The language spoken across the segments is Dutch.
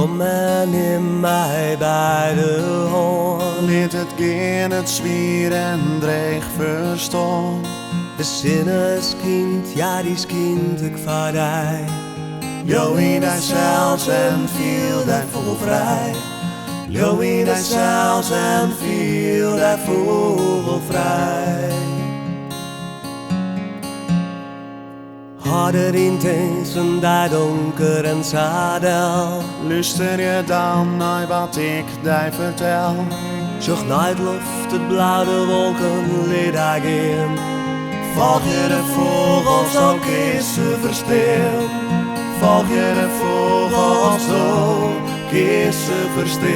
Kom en neem mij bij de hand. Liet het geen het zwier en dreig verstaan. De sinneskind, ja die is kind ik vaardij. Jo in dijzelfs en viel daar vogelvrij. Jo in dijzelfs en viel daar vogelvrij. Harder in tensen, daar donker en zadel. Luister je dan naar wat ik daar vertel? Zocht naar het lucht, het blauwe wolken, leed daar in. Volg je de vogels, ook is ze verstil. Volg je de vogels, ook is ze verstil.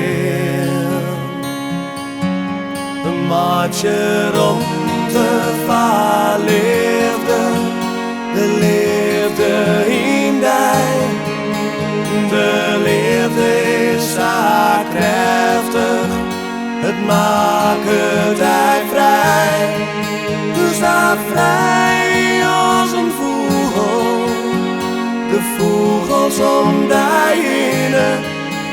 Een maatje rond de verliefde, de liefde in die. De liefde is zo krachtig, het maakt hij vrij. Dus daar vrij als een vogel, de vogels om daarheen.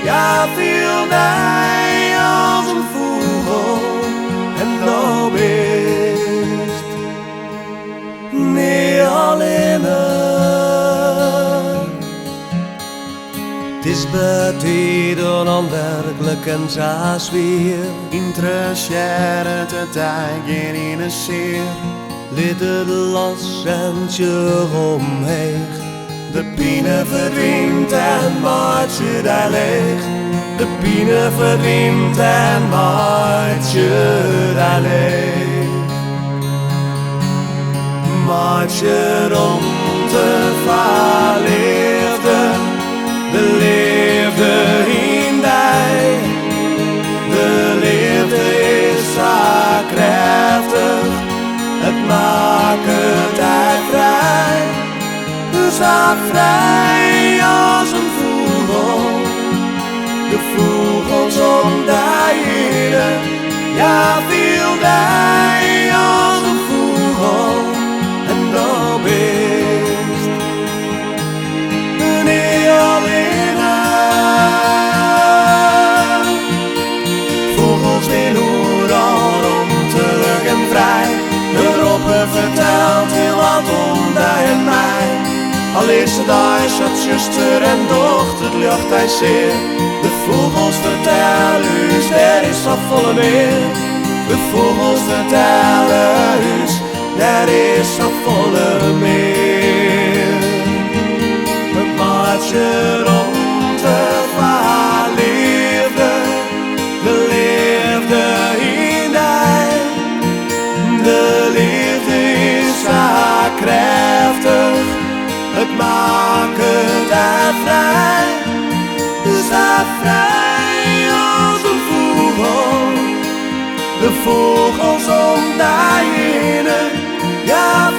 Ja, viel hij als een vogel en nou best niet alleen. Het is betiden onwerkelijk en zo zwier. Interesseer het tijger in een zeer. Liet het los en je omheen. De pine verdwijnt en maakt je daar leeg. De pine verdwijnt en maakt je daar leeg. Maakt je rond de verliefde, de liefde in die. De liefde is zo krachtig, het maakt hij vrij. Zo vrij als een vogel, de vogels om daarheen. Ja, viel hij als een vogel en nou best niet alleen. Vogels weer overal rondelijk en vrij. Hun roepen vertelt heel wat om die en mij. Al is het daar zat zuster en dochter, het lucht hij zeer. De vogels vertellen us, er is al volle meer. De vogels vertellen us, er is al volle meer. Het maatje rond de verliefde, de liefde in die. De liefde is zo krachtig, het maakt hij vrij. Zo vrij als een vogel, de vogels om daarheen. Ja,